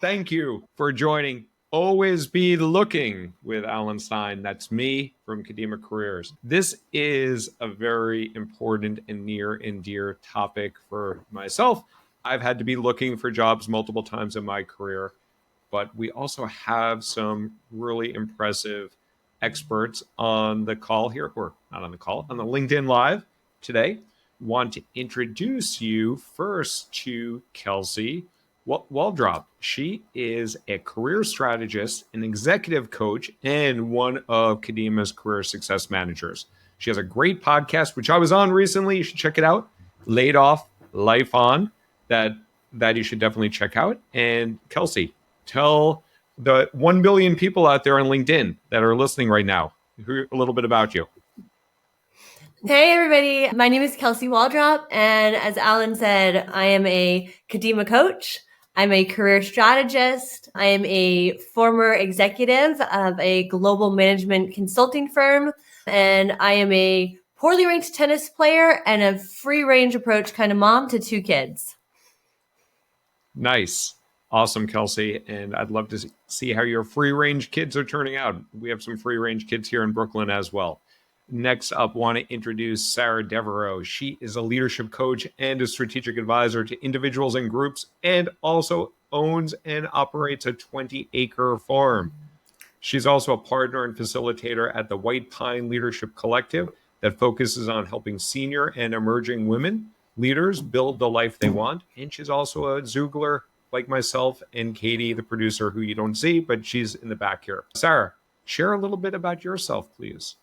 Thank you for joining Always Be Looking with Alan Stein. That's me from Kadima Careers. This is a very important and near and dear topic for myself. I've had to be looking for jobs multiple times in my career, but we also have some really impressive experts on the call here, or not on the call, on the LinkedIn Live today. Want to introduce you first to Kelsey Waldrop. She is a career strategist, an executive coach, and one of Kadima's career success managers. She has a great podcast, which I was on recently. You should check it out. Laid Off Life On, that you should definitely check out. And Kelsey, tell the 1 billion people out there on LinkedIn that are listening right now a little bit about you. Hey, everybody. My name is Kelsey Waldrop. And as Alan said, I am a Kadima coach. I'm a career strategist. I am a former executive of a global management consulting firm. And I am a poorly ranked tennis player and a free range approach kind of mom to 2 kids. Nice. Awesome, Kelsey. And I'd love to see how your free range kids are turning out. We have some free range kids here in Brooklyn as well. Next up, want to introduce Sarah Devereaux. She is a leadership coach and a strategic advisor to individuals and groups, and also owns and operates a 20-acre farm. She's also a partner and facilitator at the White Pine Leadership Collective that focuses on helping senior and emerging women leaders build the life they want. And she's also a Zoogler like myself and Katie, the producer, who you don't see, but she's in the back here. Sarah, share a little bit about yourself, please.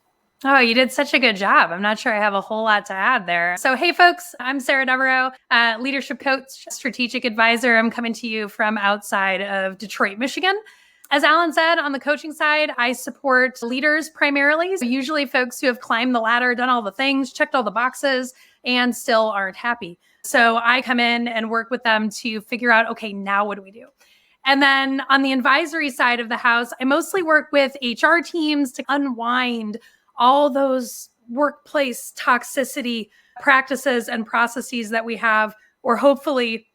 Oh, you did such a good job. I'm not sure I have a whole lot to add there. So, hey, folks, I'm Sarah Devereaux, leadership coach, strategic advisor. I'm coming to you from outside of Detroit, Michigan. As Alan said, on the coaching side, I support leaders primarily, so usually folks who have climbed the ladder, done all the things, checked all the boxes, and still aren't happy. So I come in and work with them to figure out, okay, now what do we do? And then on the advisory side of the house, I mostly work with HR teams to unwind all those workplace toxicity practices and processes that we have, or hopefully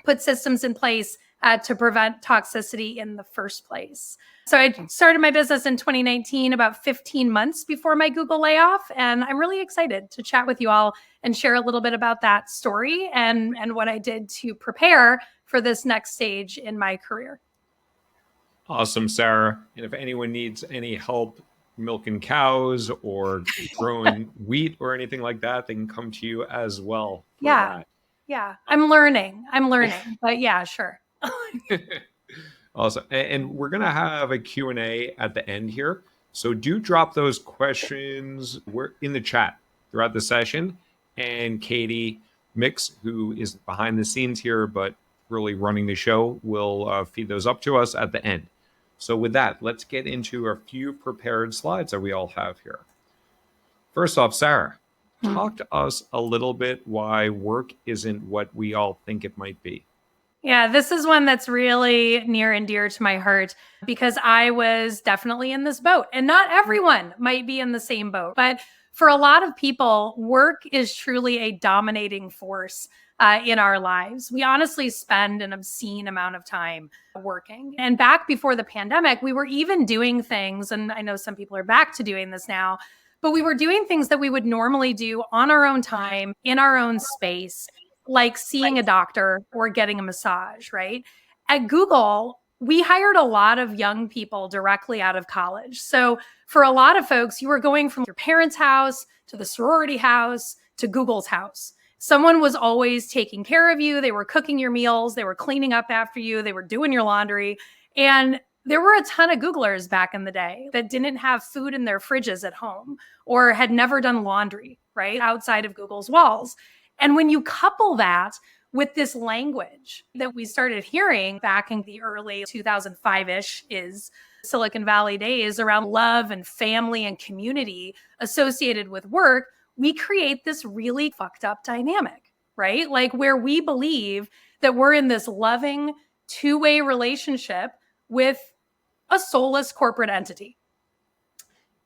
put systems in place to prevent toxicity in the first place. So I started my business in 2019, about 15 months before my Google layoff. And I'm really excited to chat with you all and share a little bit about that story and what I did to prepare for this next stage in my career. Awesome, Sarah. And if anyone needs any help milking cows or growing wheat or anything like that, they can come to you as well. Yeah. I'm learning, but yeah, sure. Awesome. And we're going to have a Q&A at the end here. So do drop those questions. We're in the chat throughout the session. And Katie Mix, who is behind the scenes here, but really running the show, will feed those up to us at the end. So with that, let's get into a few prepared slides that we all have here. First off, Sarah, talk to us a little bit why work isn't what we all think it might be. Yeah, this is one that's really near and dear to my heart because I was definitely in this boat, and not everyone might be in the same boat. But for a lot of people, work is truly a dominating force in our lives. We honestly spend an obscene amount of time working. And back before the pandemic, we were even doing things, and I know some people are back to doing this now, but we were doing things that we would normally do on our own time, in our own space, like seeing a doctor or getting a massage, right? At Google, we hired a lot of young people directly out of college. So for a lot of folks, you were going from your parents' house to the sorority house to Google's house. Someone was always taking care of you. They were cooking your meals. They were cleaning up after you. They were doing your laundry. And there were a ton of Googlers back in the day that didn't have food in their fridges at home or had never done laundry, right, outside of Google's walls. And when you couple that with this language that we started hearing back in the early 2005-ish is Silicon Valley days around love and family and community associated with work, we create this really fucked up dynamic, right? Like where we believe that we're in this loving two-way relationship with a soulless corporate entity.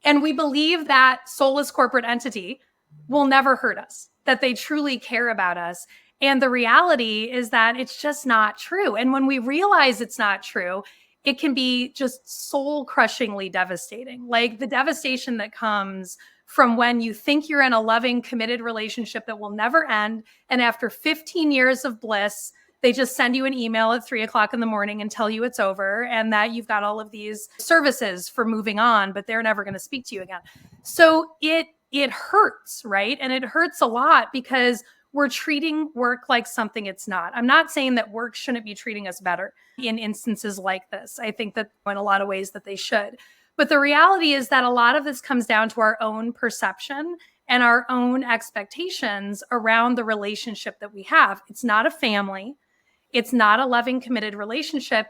And we believe that soulless corporate entity will never hurt us, that they truly care about us. And the reality is that it's just not true. And when we realize it's not true, it can be just soul crushingly devastating. Like the devastation that comes from when you think you're in a loving, committed relationship that will never end. And after 15 years of bliss, they just send you an email at 3:00 in the morning and tell you it's over and that you've got all of these services for moving on, but they're never going to speak to you again. So it hurts, right? And it hurts a lot because we're treating work like something it's not. I'm not saying that work shouldn't be treating us better in instances like this. I think that in a lot of ways that they should. But the reality is that a lot of this comes down to our own perception and our own expectations around the relationship that we have. It's not a family. It's not a loving, committed relationship.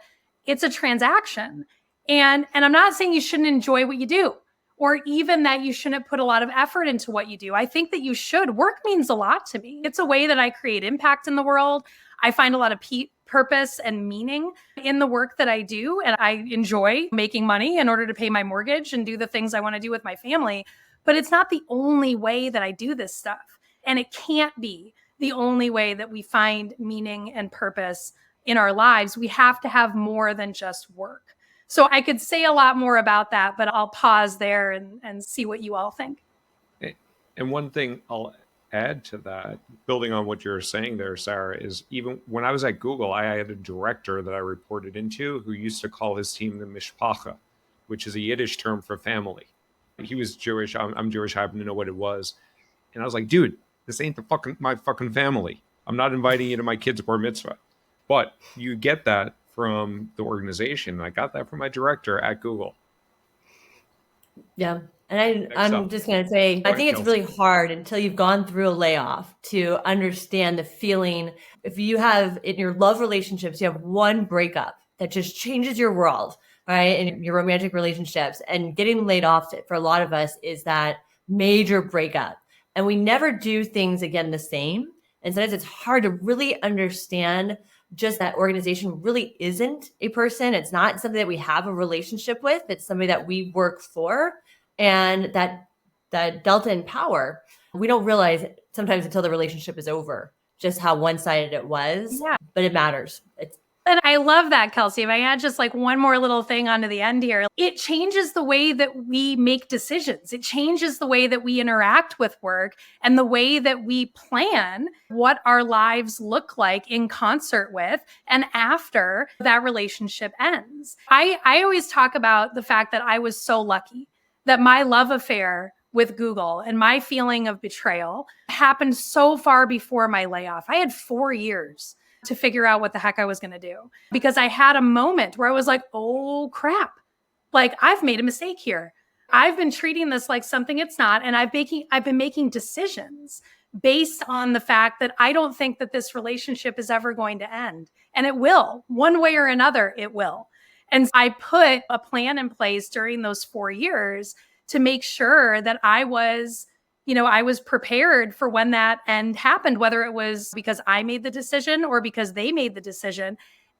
It's a transaction. And I'm not saying you shouldn't enjoy what you do or even that you shouldn't put a lot of effort into what you do. I think that you should. Work means a lot to me. It's a way that I create impact in the world. I find a lot of purpose and meaning in the work that I do. And I enjoy making money in order to pay my mortgage and do the things I want to do with my family. But it's not the only way that I do this stuff. And it can't be the only way that we find meaning and purpose in our lives. We have to have more than just work. So I could say a lot more about that, but I'll pause there and see what you all think. And one thing I'll add to that, building on what you're saying there, Sarah, is even when I was at Google, I had a director that I reported into who used to call his team the Mishpacha, which is a Yiddish term for family. He was Jewish. I'm Jewish. I happen to know what it was. And I was like, dude, this ain't my fucking family. I'm not inviting you to my kid's bar mitzvah. But you get that from the organization. I got that from my director at Google. Yeah. And I'm just going to say, I think it's really hard until you've gone through a layoff to understand the feeling. If you have in your love relationships, you have one breakup that just changes your world, right? And your romantic relationships, and getting laid off for a lot of us is that major breakup. And we never do things again the same. And sometimes it's hard to really understand just that organization really isn't a person. It's not something that we have a relationship with. It's somebody that we work for. And that delta in power, we don't realize sometimes until the relationship is over, just how one-sided it was. Yeah. But it matters. And I love that, Kelsey. If I add just like one more little thing onto the end here, it changes the way that we make decisions. It changes the way that we interact with work and the way that we plan what our lives look like in concert with and after that relationship ends. I always talk about the fact that I was so lucky that my love affair with Google and my feeling of betrayal happened so far before my layoff. I had 4 years to figure out what the heck I was going to do because I had a moment where I was like, oh crap, like I've made a mistake here. I've been treating this like something it's not. And I've been making decisions based on the fact that I don't think that this relationship is ever going to end. And it will, one way or another, it will. And I put a plan in place during those 4 years to make sure that I was prepared for when that end happened, whether it was because I made the decision or because they made the decision.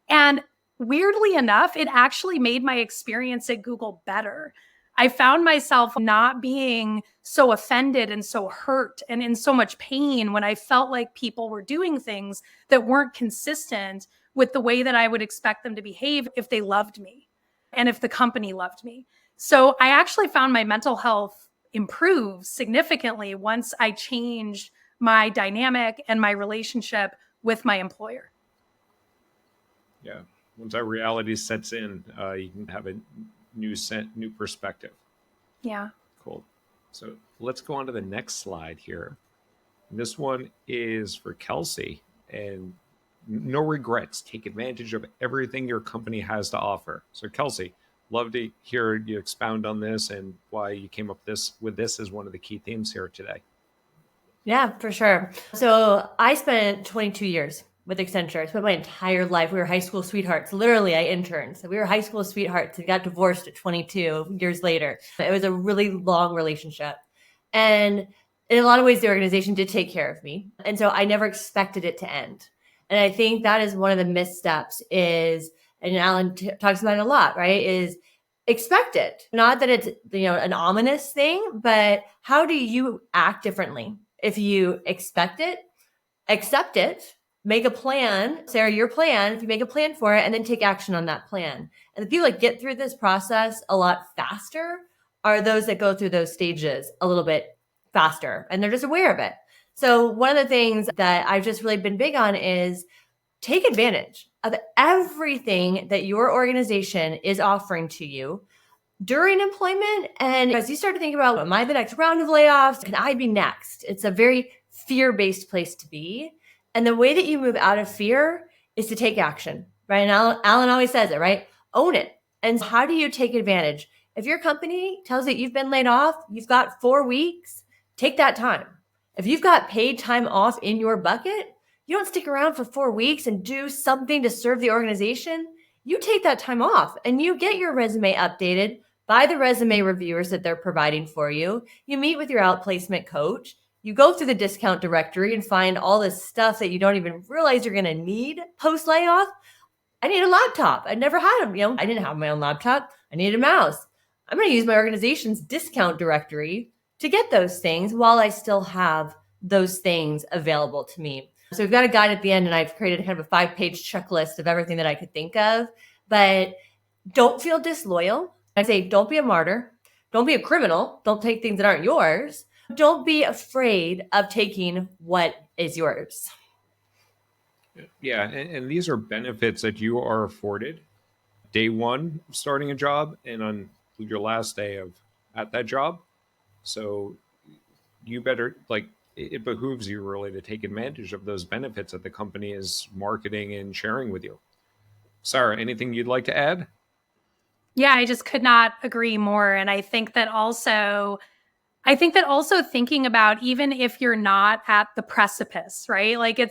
And weirdly enough, it actually made my experience at Google better. I found myself not being so offended and so hurt and in so much pain when I felt like people were doing things that weren't consistent with the way that I would expect them to behave if they loved me and if the company loved me. So I actually found my mental health improve significantly once I changed my dynamic and my relationship with my employer. Yeah. Once that reality sets in, you can have a new perspective. Yeah. Cool. So let's go on to the next slide here. This one is for Kelsey, and no regrets. Take advantage of everything your company has to offer. So Kelsey, love to hear you expound on this and why you came up with this as one of the key themes here today. Yeah, for sure. So I spent 22 years with Accenture. I spent my entire life. We were high school sweethearts. Literally, I interned. So we were high school sweethearts and got divorced at 22 years later. It was a really long relationship. And in a lot of ways, the organization did take care of me. And so I never expected it to end. And I think that is one of the missteps is, and Alan talks about it a lot, right, is expect it. Not that it's an ominous thing, but how do you act differently? If you expect it, accept it, make a plan, Sarah, your plan, if you make a plan for it and then take action on that plan. And the people that get through this process a lot faster are those that go through those stages a little bit faster and they're just aware of it. So one of the things that I've just really been big on is take advantage of everything that your organization is offering to you during employment. And as you start to think about, am I the next round of layoffs? Can I be next? It's a very fear-based place to be. And the way that you move out of fear is to take action, right? And Alan always says it, right? Own it. And how do you take advantage? If your company tells you you've been laid off, you've got 4 weeks, take that time. If you've got paid time off in your bucket, you don't stick around for 4 weeks and do something to serve the organization. You take that time off and you get your resume updated by the resume reviewers that they're providing for you. You meet with your outplacement coach. You go through the discount directory and find all this stuff that you don't even realize you're going to need post layoff. I need a laptop. I never had them. I didn't have my own laptop. I needed a mouse. I'm going to use my organization's discount directory to get those things while I still have those things available to me. So we've got a guide at the end, and I've created kind of a 5-page checklist of everything that I could think of. But don't feel disloyal. I say, don't be a martyr. Don't be a criminal. Don't take things that aren't yours. Don't be afraid of taking what is yours. Yeah, and these are benefits that you are afforded day one starting a job and on your last day of at that job. So you better, like, it behooves you really to take advantage of those benefits that the company is marketing and sharing with you. Sarah, anything you'd like to add? Yeah, I just could not agree more. And I think that also thinking about, even if you're not at the precipice, right? Like you're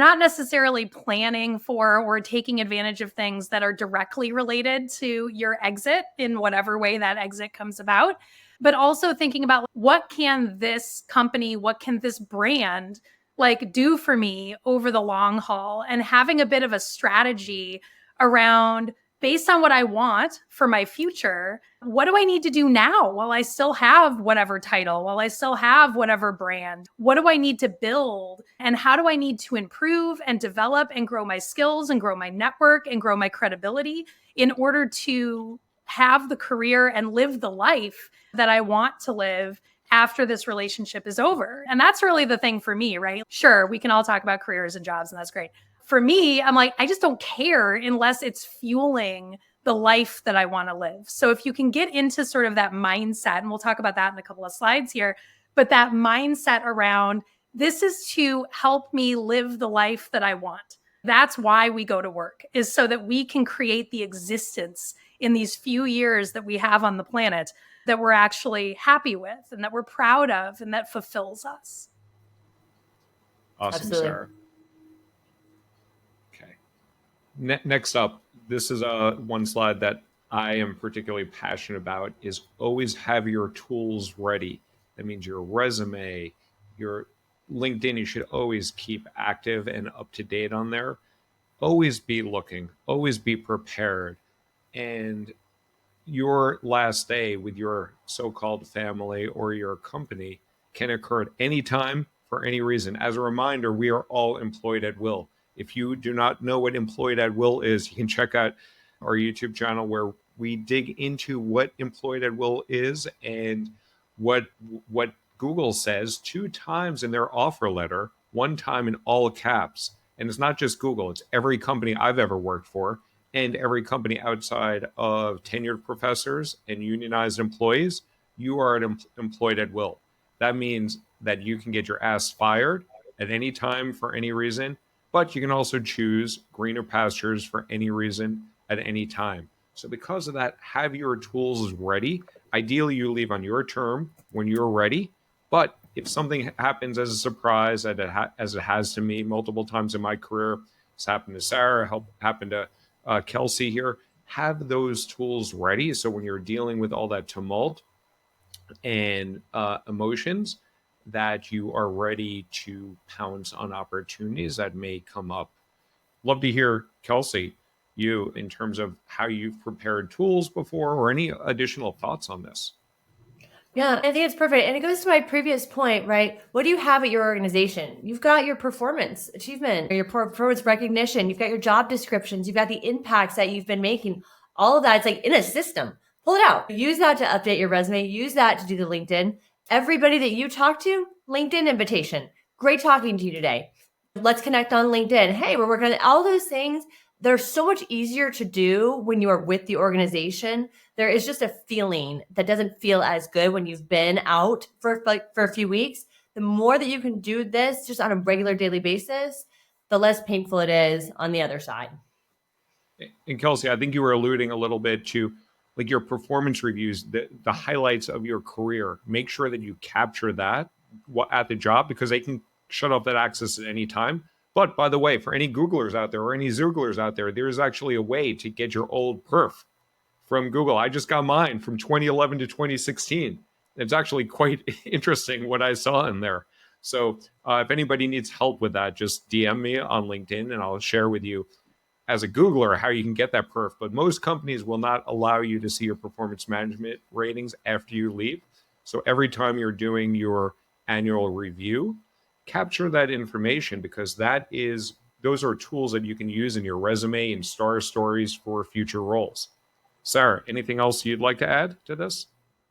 not necessarily planning for or taking advantage of things that are directly related to your exit in whatever way that exit comes about, but also thinking about what can this company, what can this brand like do for me over the long haul, and having a bit of a strategy around, based on what I want for my future, what do I need to do now while I still have whatever title, while I still have whatever brand? What do I need to build? And how do I need to improve and develop and grow my skills and grow my network and grow my credibility in order to have the career and live the life that I want to live after this relationship is over? And that's really the thing for me, right? Sure, we can all talk about careers and jobs, and that's great. For me, I'm like, I just don't care unless it's fueling the life that I want to live. So if you can get into sort of that mindset, and we'll talk about that in a couple of slides here, but that mindset around, this is to help me live the life that I want. That's why we go to work, is so that we can create the existence in these few years that we have on the planet that we're actually happy with and that we're proud of and that fulfills us. Awesome, Absolutely. Sarah. Next up, this is one slide that I am particularly passionate about, is always have your tools ready. That means your resume, your LinkedIn, you should always keep active and up to date on there. Always be looking, always be prepared. And your last day with your so-called family or your company can occur at any time for any reason. As a reminder, we are all employed at will. If you do not know what employed at will is, you can check out our YouTube channel where we dig into what employed at will is and what Google says 2 times in their offer letter, 1 time in all caps. And it's not just Google, it's every company I've ever worked for and every company outside of tenured professors and unionized employees. You are employed at will. That means that you can get your ass fired at any time for any reason, but you can also choose greener pastures for any reason at any time. So because of that, have your tools ready. Ideally, you leave on your term when you're ready. But if something happens as a surprise, as it has to me multiple times in my career, it's happened to Sarah, happened to Kelsey here, have those tools ready. So when you're dealing with all that tumult and emotions, that you are ready to pounce on opportunities that may come up. Love to hear, Kelsey, you, in terms of how you've prepared tools before or any additional thoughts on this. Yeah, I think it's perfect. And it goes to my previous point, right? What do you have at your organization? You've got your performance achievement, your performance recognition, you've got your job descriptions, you've got the impacts that you've been making. All of that, it's like in a system. Pull it out. Use that to update your resume. Use that to do the LinkedIn. Everybody that you talk to, LinkedIn invitation. Great talking to you today. Let's connect on LinkedIn. Hey, we're working on all those things. They're so much easier to do when you are with the organization. There is just a feeling that doesn't feel as good when you've been out for a few weeks. The more that you can do this just on a regular daily basis, the less painful it is on the other side. And Kelsey, I think you were alluding a little bit to like your performance reviews, the highlights of your career. Make sure that you capture that at the job, because they can shut off that access at any time. But by the way, for any Googlers out there or any Zooglers out there, there's actually a way to get your old perf from Google. I just got mine from 2011 to 2016. It's actually quite interesting what I saw in there. So if anybody needs help with that, just DM me on LinkedIn and I'll share with you as a Googler how you can get that perf. But most companies will not allow you to see your performance management ratings after you leave. So every time you're doing your annual review, capture that information, because those are tools that you can use in your resume and star stories for future roles. Sarah, anything else you'd like to add to this?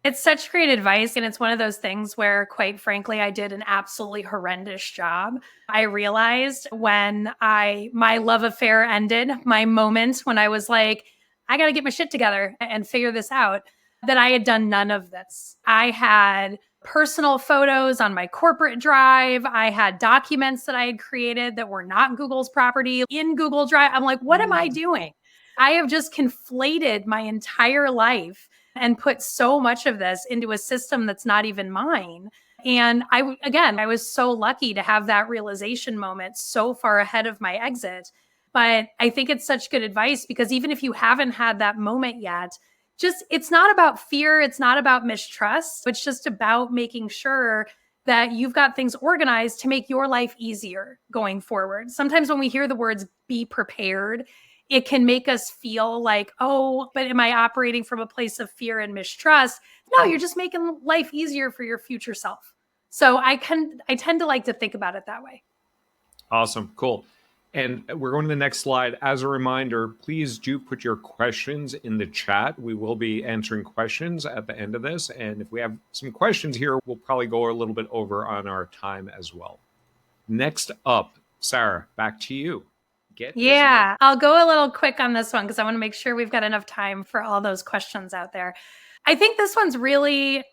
It's such great advice. And it's one of those things where, quite frankly, I did an absolutely horrendous job. I realized when my love affair ended, my moment when I was like, I got to get my shit together and figure this out, that I had done none of this. I had personal photos on my corporate drive. I had documents that I had created that were not Google's property in Google Drive. I'm like, what am I doing? I have just conflated my entire life and put so much of this into a system that's not even mine. And I was so lucky to have that realization moment so far ahead of my exit. But I think it's such good advice, because even if you haven't had that moment yet, it's not about fear. It's not about mistrust. It's just about making sure that you've got things organized to make your life easier going forward. Sometimes when we hear the words be prepared, it can make us feel like, oh, but am I operating from a place of fear and mistrust? No, you're just making life easier for your future self. So I tend to like to think about it that way. Awesome. Cool. And we're going to the next slide. As a reminder, please do put your questions in the chat. We will be answering questions at the end of this. And if we have some questions here, we'll probably go a little bit over on our time as well. Next up, Sarah, back to you. I'll go a little quick on this one because I want to make sure we've got enough time for all those questions out there. I think this one's really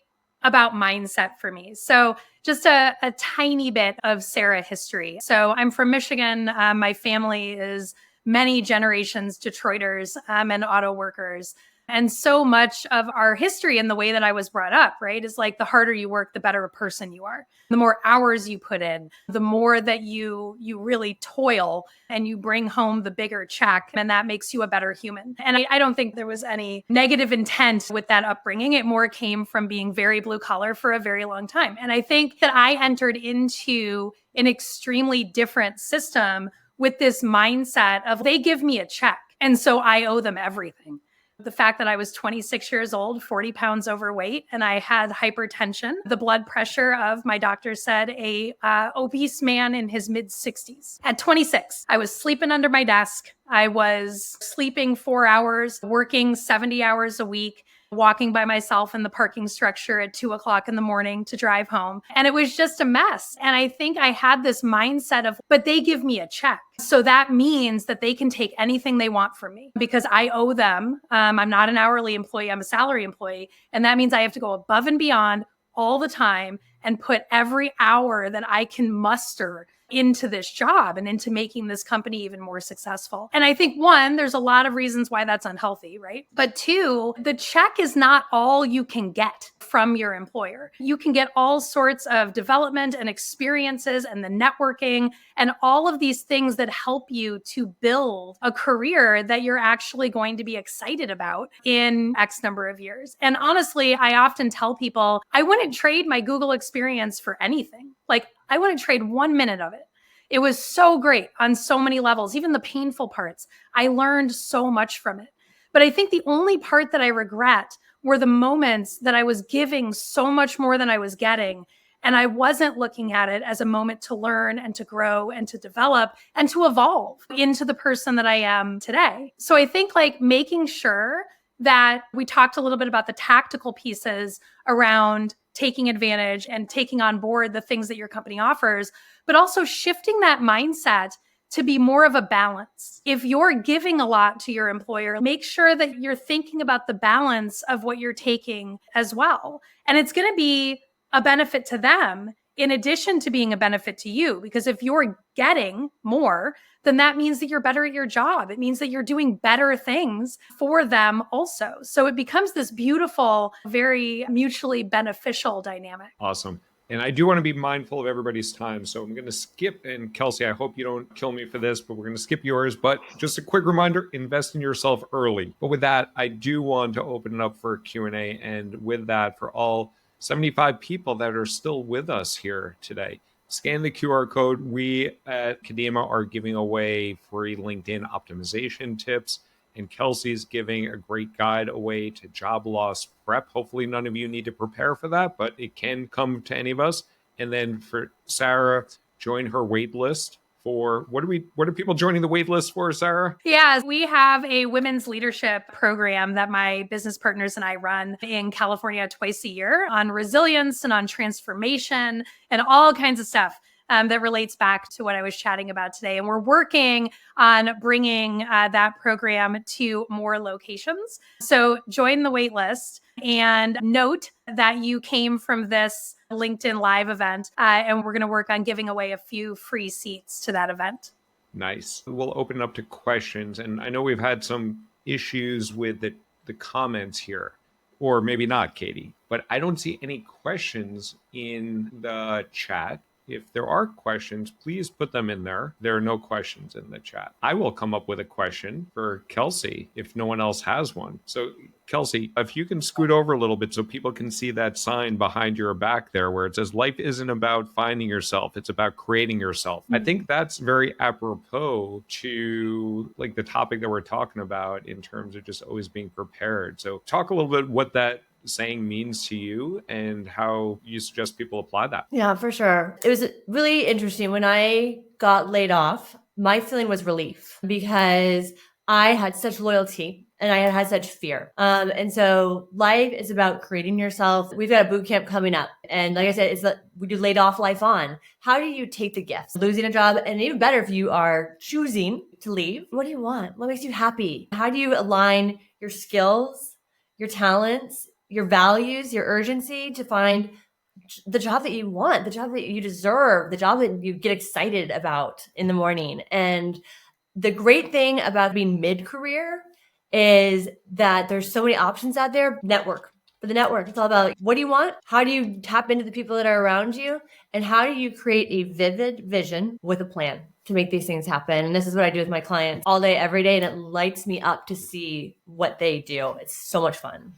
about mindset for me. So just a tiny bit of Sarah history. So I'm from Michigan. My family is many generations Detroiters and auto workers. And so much of our history and the way that I was brought up, right, is like the harder you work, the better a person you are. The more hours you put in, the more that you really toil and you bring home the bigger check, and that makes you a better human. And I don't think there was any negative intent with that upbringing. It more came from being very blue collar for a very long time. And I think that I entered into an extremely different system with this mindset of they give me a check, and so I owe them everything. The fact that I was 26 years old, 40 pounds overweight, and I had hypertension, the blood pressure of, my doctor said, a obese man in his mid 60s. At 26, I was sleeping under my desk. I was sleeping 4 hours, working 70 hours a week, walking by myself in the parking structure at 2:00 in the morning to drive home. And it was just a mess. And I think I had this mindset of, but they give me a check. So that means that they can take anything they want from me because I owe them. I'm not an hourly employee. I'm a salary employee. And that means I have to go above and beyond all the time and put every hour that I can muster into this job and into making this company even more successful. And I think, one, there's a lot of reasons why that's unhealthy, right? But two, the check is not all you can get from your employer. You can get all sorts of development and experiences and the networking and all of these things that help you to build a career that you're actually going to be excited about in X number of years. And honestly, I often tell people, I wouldn't trade my Google experience for anything. Like, I wouldn't trade 1 minute of it. It was so great on so many levels, even the painful parts. I learned so much from it. But I think the only part that I regret were the moments that I was giving so much more than I was getting. And I wasn't looking at it as a moment to learn and to grow and to develop and to evolve into the person that I am today. So I think like making sure that we talked a little bit about the tactical pieces around taking advantage and taking on board the things that your company offers, but also shifting that mindset to be more of a balance. If you're giving a lot to your employer, make sure that you're thinking about the balance of what you're taking as well. And it's going to be a benefit to them in addition to being a benefit to you. Because if you're getting more, then that means that you're better at your job. It means that you're doing better things for them also. So it becomes this beautiful, very mutually beneficial dynamic. Awesome. And I do want to be mindful of everybody's time. So I'm going to skip, and Kelsey, I hope you don't kill me for this, but we're going to skip yours. But just a quick reminder, invest in yourself early. But with that, I do want to open it up for Q&A. And with that, for all 75 people that are still with us here today, scan the QR code. We at Kadima are giving away free LinkedIn optimization tips. And Kelsey's giving a great guide away to job loss prep. Hopefully none of you need to prepare for that, but it can come to any of us. And then for Sarah, join her wait list for what are people joining the wait list for, Sarah? Yeah, we have a women's leadership program that my business partners and I run in California twice a year on resilience and on transformation and all kinds of stuff. That relates back to what I was chatting about today. And we're working on bringing that program to more locations. So join the wait list and note that you came from this LinkedIn Live event. And we're going to work on giving away a few free seats to that event. Nice. We'll open it up to questions. And I know we've had some issues with the comments here, or maybe not, Katie, but I don't see any questions in the chat. If there are questions, please put them in there. There are no questions in the chat. I will come up with a question for Kelsey if no one else has one. So Kelsey, if you can scoot over a little bit so people can see that sign behind your back there where it says life isn't about finding yourself, it's about creating yourself. I think that's very apropos to like the topic that we're talking about in terms of just always being prepared. So talk a little bit what that saying means to you and how you suggest people apply that. Yeah, for sure. It was really interesting. When I got laid off, my feeling was relief because I had such loyalty and I had such fear. And so life is about creating yourself. We've got a boot camp coming up. And like I said, we do laid off life on. How do you take the gifts? Losing a job, and even better if you are choosing to leave. What do you want? What makes you happy? How do you align your skills, your talents, your values, your urgency to find the job that you want, the job that you deserve, the job that you get excited about in the morning? And the great thing about being mid-career is that there's so many options out there. Network. For the network, it's all about what do you want? How do you tap into the people that are around you? And how do you create a vivid vision with a plan to make these things happen? And this is what I do with my clients all day, every day. And it lights me up to see what they do. It's so much fun.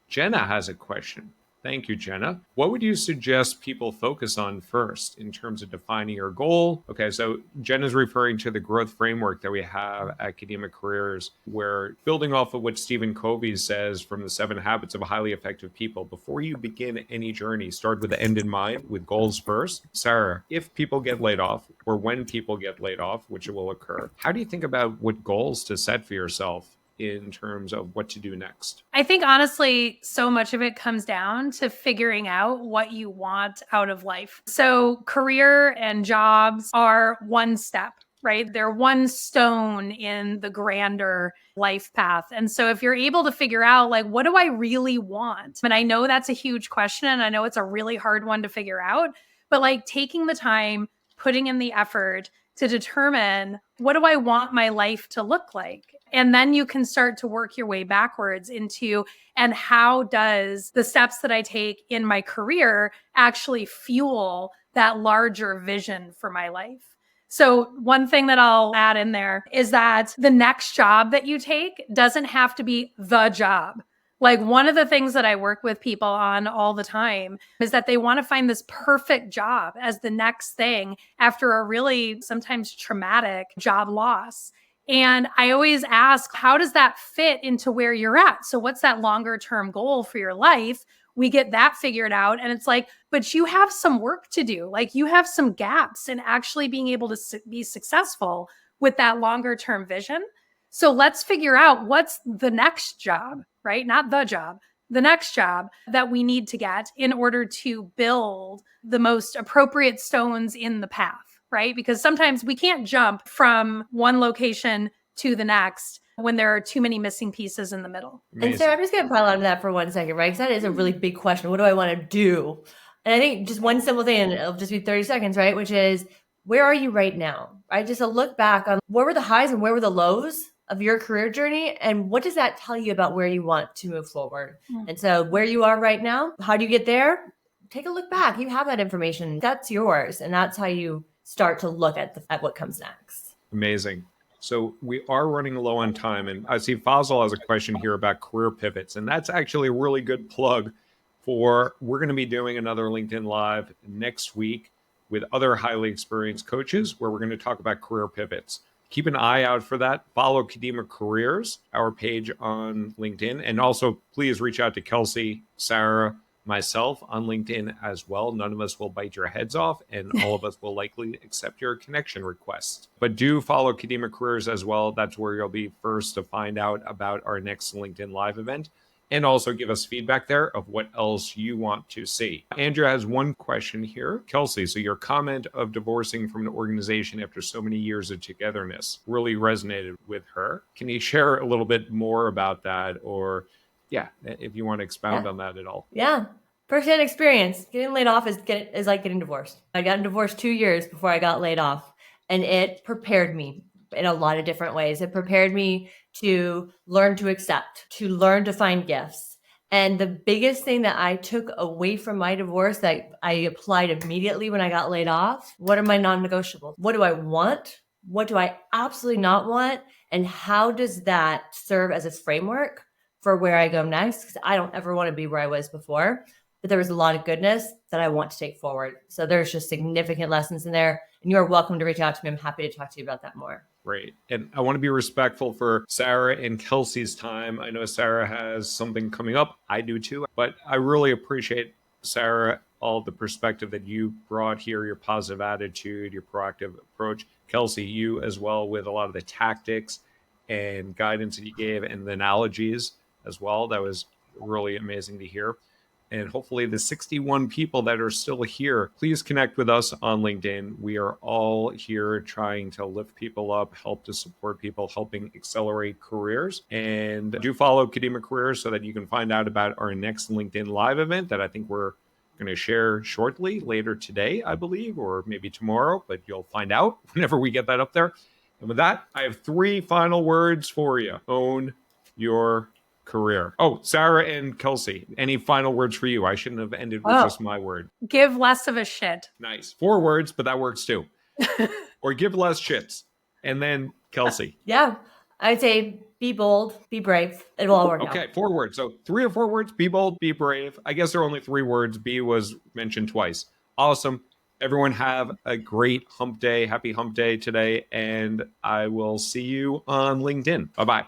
Jenna has a question. Thank you, Jenna. What would you suggest people focus on first in terms of defining your goal? Okay, so Jenna's referring to the growth framework that we have at Kadima Careers, where building off of what Stephen Covey says from the 7 Habits of Highly Effective People, before you begin any journey, start with the end in mind, with goals first. Sarah, if people get laid off, or when people get laid off, which will occur, how do you think about what goals to set for yourself in terms of what to do next? I think honestly, so much of it comes down to figuring out what you want out of life. So career and jobs are one step, right? They're one stone in the grander life path. And so if you're able to figure out like, what do I really want? And I know that's a huge question and I know it's a really hard one to figure out, but like taking the time, putting in the effort to determine what do I want my life to look like? And then you can start to work your way backwards into, and how does the steps that I take in my career actually fuel that larger vision for my life? So one thing that I'll add in there is that the next job that you take doesn't have to be the job. Like one of the things that I work with people on all the time is that they want to find this perfect job as the next thing after a really sometimes traumatic job loss. And I always ask, how does that fit into where you're at? So, what's that longer term goal for your life? We get that figured out. And it's like, but you have some work to do. Like, you have some gaps in actually being able to be successful with that longer term vision. So, let's figure out what's the next job, right? Not the job, the next job that we need to get in order to build the most appropriate stones in the path. Right? Because sometimes we can't jump from one location to the next when there are too many missing pieces in the middle. Amazing. And Sarah, I'm just going to pile onto that for 1 second, right? Because that is a really big question. What do I want to do? And I think just one simple thing, and it'll just be 30 seconds, right? Which is, where are you right now? Right? Just a look back on where were the highs and where were the lows of your career journey, and what does that tell you about where you want to move forward? And so where you are right now, how do you get there? Take a look back. You have that information. That's yours. And that's how you start to look at what comes next. Amazing. So we are running low on time, and I see Fazal has a question here about career pivots, and that's actually a really good plug for, we're going to be doing another LinkedIn Live next week with other highly experienced coaches where we're going to talk about career pivots. Keep an eye out for that. Follow Kadima Careers, our page on LinkedIn, and also please reach out to Kelsey, Sarah, myself on LinkedIn as well. None of us will bite your heads off, and all of us will likely accept your connection request. But do follow Kadima Careers as well. That's where you'll be first to find out about our next LinkedIn Live event, and also give us feedback there of what else you want to see. Andrea has one question here. Kelsey, so your comment of divorcing from an organization after so many years of togetherness really resonated with her. Can you share a little bit more about that, or if you want to expound on that at all? Yeah. First-hand experience. Getting laid off is like getting divorced. I got divorced 2 years before I got laid off, and it prepared me in a lot of different ways. It prepared me to learn to accept, to learn to find gifts. And the biggest thing that I took away from my divorce that I applied immediately when I got laid off, what are my non-negotiables? What do I want? What do I absolutely not want? And how does that serve as a framework for where I go next? Because I don't ever want to be where I was before, but there was a lot of goodness that I want to take forward. So there's just significant lessons in there, and you're welcome to reach out to me. I'm happy to talk to you about that more. Great. And I want to be respectful for Sarah and Kelsey's time. I know Sarah has something coming up. I do too, but I really appreciate, Sarah, all the perspective that you brought here, your positive attitude, your proactive approach. Kelsey, you as well, with a lot of the tactics and guidance that you gave and the analogies as well. That was really amazing to hear. And hopefully the 61 people that are still here, please connect with us on LinkedIn. We are all here trying to lift people up, help to support people, helping accelerate careers. And do follow Kadima Careers so that you can find out about our next LinkedIn Live event that I think we're going to share shortly, later today, I believe, or maybe tomorrow, but you'll find out whenever we get that up there. And with that, I have 3 final words for you. Own your career. Oh, Sarah and Kelsey, any final words for you? I shouldn't have ended with just my word. Give less of a shit. Nice. 4 words, but that works too. Or give less shits. And then Kelsey. Yeah. I'd say be bold, be brave. It will all work out. Okay, 4 words. So 3 or 4 words, be bold, be brave. I guess there are only 3 words. Be was mentioned twice. Awesome. Everyone have a great hump day. Happy hump day today. And I will see you on LinkedIn. Bye-bye.